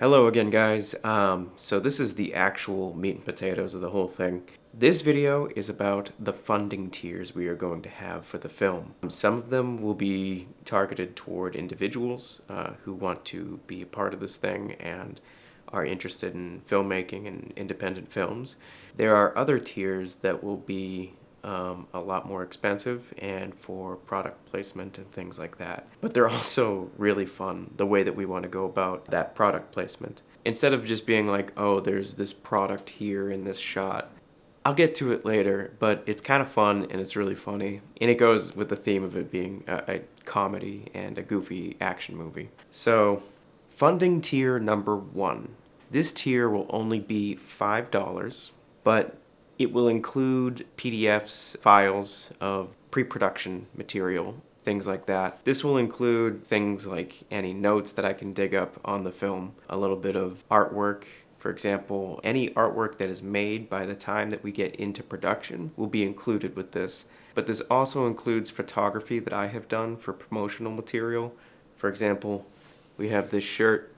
Hello again, guys. So this is the actual meat and potatoes of the whole thing. This video is about the funding tiers we are going to have for the film. Some of them will be targeted toward individuals who want to be a part of this thing and are interested in filmmaking and independent films. There are other tiers that will be a lot more expensive and for product placement and things like that. But they're also really fun, the way that we want to go about that product placement. Instead of just being like, oh, there's this product here in this shot. I'll get to it later, but it's kind of fun and it's really funny. And it goes with the theme of it being a comedy and a goofy action movie. So, funding tier number 1. This tier will only be $5, but it will include PDFs, files of pre-production material, things like that. This will include things like any notes that I can dig up on the film, a little bit of artwork. For example, any artwork that is made by the time that we get into production will be included with this. But this also includes photography that I have done for promotional material. For example, we have this shirt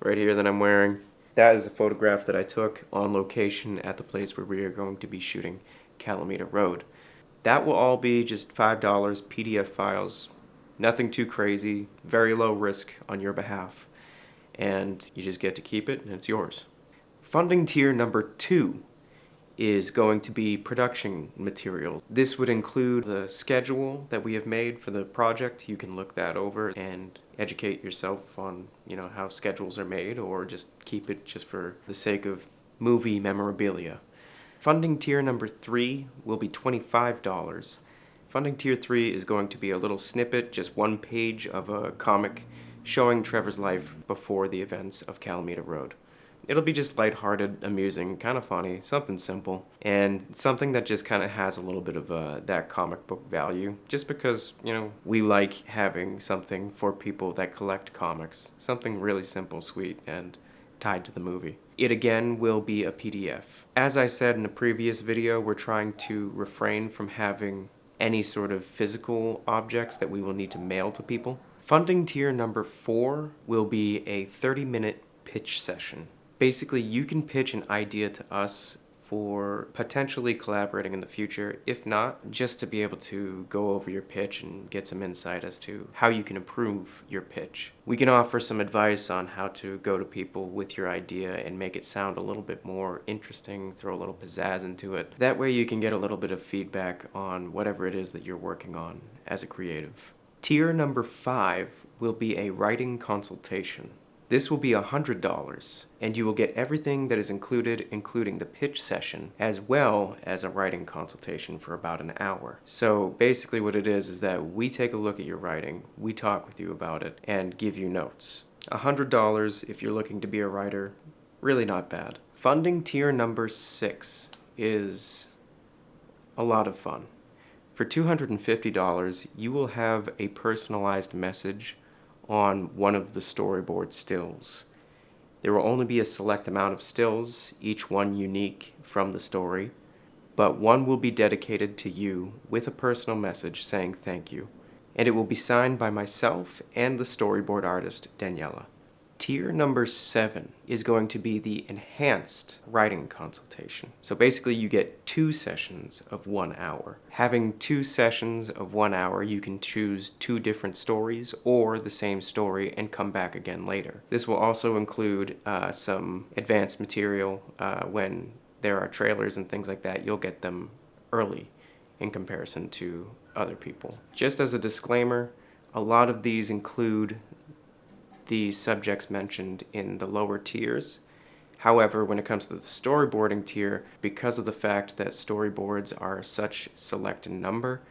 right here that I'm wearing. That is a photograph that I took on location at the place where we are going to be shooting Calamita Road. That will all be just $5 PDF files, nothing too crazy, very low risk on your behalf. And you just get to keep it and it's yours. Funding tier number 2 is going to be production material. This would include the schedule that we have made for the project. You can look that over and educate yourself on, how schedules are made, or just keep it just for the sake of movie memorabilia. Funding tier number 3 will be $25. Funding tier 3 is going to be a little snippet, just one page of a comic showing Trevor's life before the events of Calamita Road. It'll be just lighthearted, amusing, kind of funny, something simple, and something that just kind of has a little bit of that comic book value, just because, we like having something for people that collect comics, something really simple, sweet, and tied to the movie. It again will be a PDF. As I said in a previous video, we're trying to refrain from having any sort of physical objects that we will need to mail to people. Funding tier number 4 will be a 30-minute pitch session. Basically, you can pitch an idea to us for potentially collaborating in the future. If not, just to be able to go over your pitch and get some insight as to how you can improve your pitch. We can offer some advice on how to go to people with your idea and make it sound a little bit more interesting, throw a little pizzazz into it. That way you can get a little bit of feedback on whatever it is that you're working on as a creative. Tier number 5 will be a writing consultation. This will be $100, and you will get everything that is included, including the pitch session, as well as a writing consultation for about an hour. So basically what it is that we take a look at your writing, we talk with you about it, and give you notes. $100 if you're looking to be a writer, really not bad. Funding tier number 6 is a lot of fun. For $250, you will have a personalized message on one of the storyboard stills. There will only be a select amount of stills, each one unique from the story, but one will be dedicated to you with a personal message saying thank you, and it will be signed by myself and the storyboard artist, Daniela. Tier number 7 is going to be the enhanced writing consultation. So basically you get 2 sessions of 1 hour. Having 2 sessions of 1 hour, you can choose 2 different stories or the same story and come back again later. This will also include some advanced material. When there are trailers and things like that, you'll get them early in comparison to other people. Just as a disclaimer, a lot of these include the subjects mentioned in the lower tiers. However, when it comes to the storyboarding tier, because of the fact that storyboards are such select in number,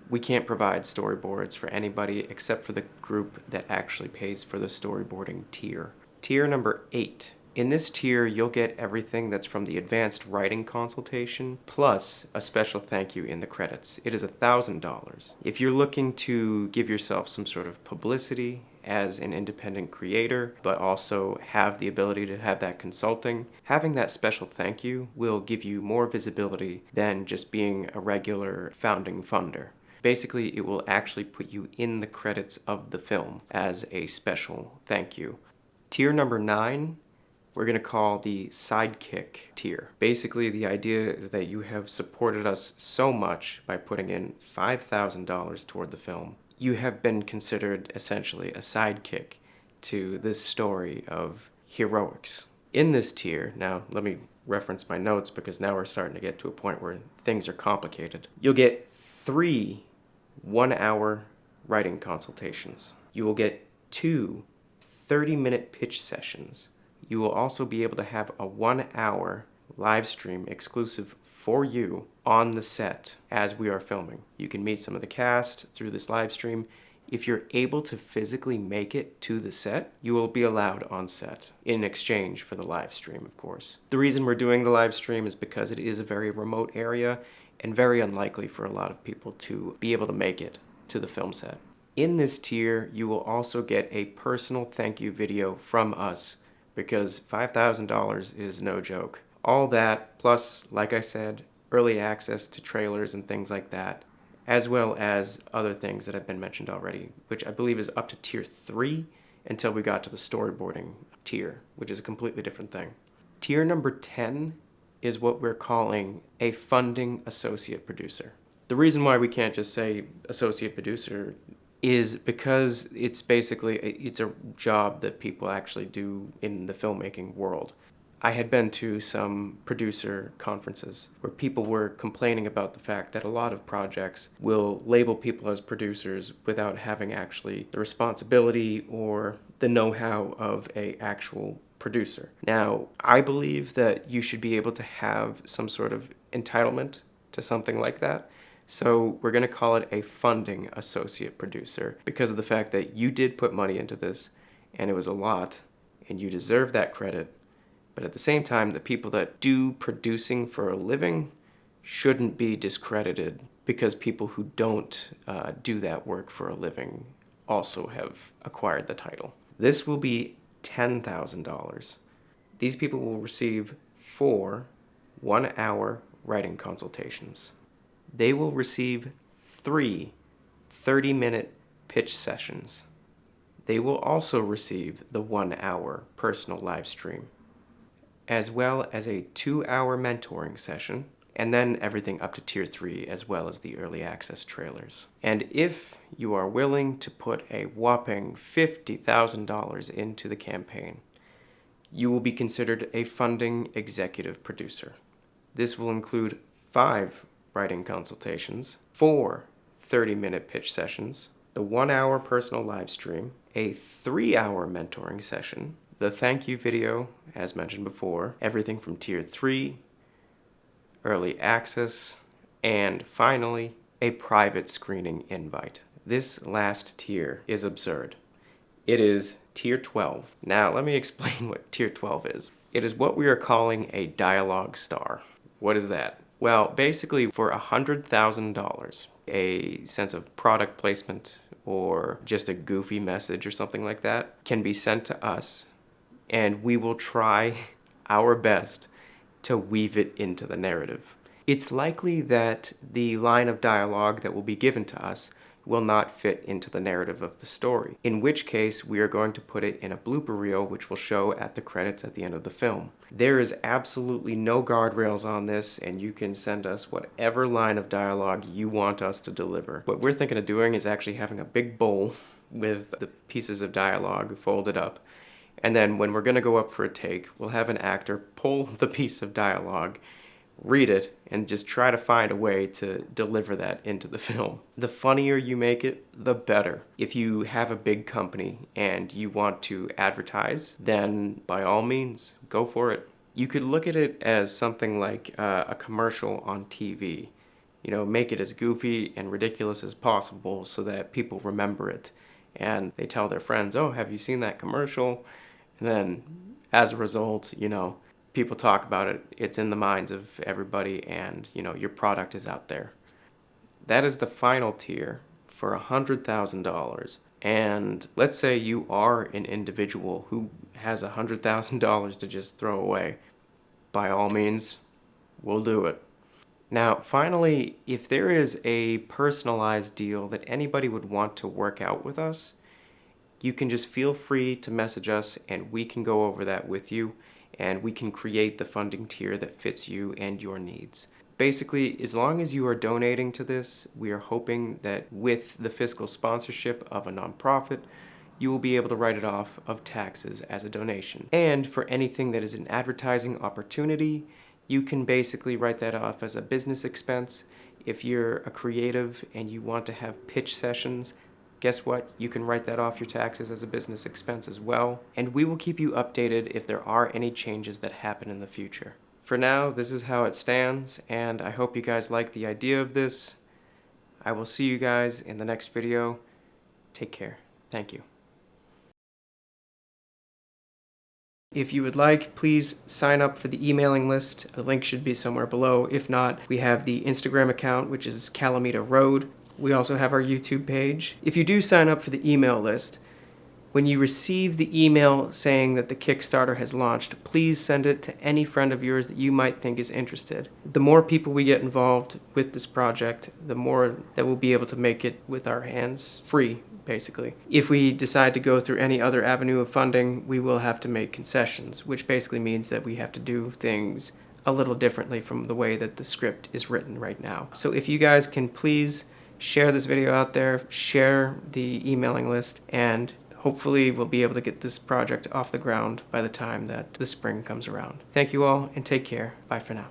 we can't provide storyboards for anybody except for the group that actually pays for the storyboarding tier. Tier number 8. In this tier, you'll get everything that's from the advanced writing consultation, plus a special thank you in the credits. It is $1,000. If you're looking to give yourself some sort of publicity as an independent creator, but also have the ability to have that consulting, having that special thank you will give you more visibility than just being a regular founding funder. Basically, it will actually put you in the credits of the film as a special thank you. Tier number 9 we're going to call the sidekick tier. Basically, the idea is that you have supported us so much by putting in $5,000 toward the film. You have been considered essentially a sidekick to this story of heroics. In this tier, now let me reference my notes because now we're starting to get to a point where things are complicated. You'll get 3 one-hour writing consultations. You will get 2 30-minute pitch sessions. You will also be able to have a 1-hour live stream exclusive for you on the set as we are filming. You can meet some of the cast through this live stream. If you're able to physically make it to the set, you will be allowed on set in exchange for the live stream, of course. The reason we're doing the live stream is because it is a very remote area and very unlikely for a lot of people to be able to make it to the film set. In this tier, you will also get a personal thank you video from us because $5,000 is no joke. All that, plus, like I said, early access to trailers and things like that, as well as other things that have been mentioned already, which I believe is up to tier 3 until we got to the storyboarding tier, which is a completely different thing. Tier number 10 is what we're calling a funding associate producer. The reason why we can't just say associate producer is because it's basically, it's a job that people actually do in the filmmaking world. I had been to some producer conferences where people were complaining about the fact that a lot of projects will label people as producers without having actually the responsibility or the know-how of an actual producer. Now, I believe that you should be able to have some sort of entitlement to something like that. So we're going to call it a funding associate producer because of the fact that you did put money into this and it was a lot and you deserve that credit. But at the same time, the people that do producing for a living shouldn't be discredited because people who don't do that work for a living also have acquired the title. This will be $10,000. These people will receive 4 one-hour writing consultations. They will receive 3 30-minute pitch sessions. They will also receive the 1-hour personal live stream, as well as a 2-hour mentoring session, and then everything up to tier 3, as well as the early access trailers. And if you are willing to put a whopping $50,000 into the campaign, you will be considered a funding executive producer. This will include 5 writing consultations, 4 30-minute pitch sessions, the 1-hour personal live stream, a 3-hour mentoring session, the thank you video, as mentioned before, everything from tier 3, early access, and finally, a private screening invite. This last tier is absurd. It is tier 12. Now, let me explain what tier 12 is. It is what we are calling a dialogue star. What is that? Well, basically, for $100,000, a sense of product placement or just a goofy message or something like that can be sent to us, and we will try our best to weave it into the narrative. It's likely that the line of dialogue that will be given to us will not fit into the narrative of the story, in which case we are going to put it in a blooper reel which will show at the credits at the end of the film. There is absolutely no guardrails on this, and you can send us whatever line of dialogue you want us to deliver. What we're thinking of doing is actually having a big bowl with the pieces of dialogue folded up, and then when we're going to go up for a take, we'll have an actor pull the piece of dialogue, read it, and just try to find a way to deliver that into the film. The funnier you make it, the better. If you have a big company and you want to advertise, then by all means, go for it. You could look at it as something like a commercial on TV. You know, make it as goofy and ridiculous as possible so that people remember it. And they tell their friends, oh, have you seen that commercial? And then, as a result, you know, people talk about it, it's in the minds of everybody, and you know, your product is out there. That is the final tier for $100,000. And let's say you are an individual who has $100,000 to just throw away. By all means, we'll do it. Now, finally, if there is a personalized deal that anybody would want to work out with us, you can just feel free to message us and we can go over that with you and we can create the funding tier that fits you and your needs. Basically, as long as you are donating to this, we are hoping that with the fiscal sponsorship of a nonprofit, you will be able to write it off of taxes as a donation. And for anything that is an advertising opportunity, you can basically write that off as a business expense. If you're a creative and you want to have pitch sessions, guess what? You can write that off your taxes as a business expense as well. And we will keep you updated if there are any changes that happen in the future. For now, this is how it stands, and I hope you guys like the idea of this. I will see you guys in the next video. Take care. Thank you. If you would like, please sign up for the emailing list. The link should be somewhere below. If not, we have the Instagram account, which is Calamita Road. We also have our YouTube page. If you do sign up for the email list, when you receive the email saying that the Kickstarter has launched, please send it to any friend of yours that you might think is interested. The more people we get involved with this project, the more that we'll be able to make it with our hands free, basically. If we decide to go through any other avenue of funding, we will have to make concessions, which basically means that we have to do things a little differently from the way that the script is written right now. So if you guys can please share this video out there, share the emailing list, and hopefully we'll be able to get this project off the ground by the time that the spring comes around. Thank you all, and take care. Bye for now.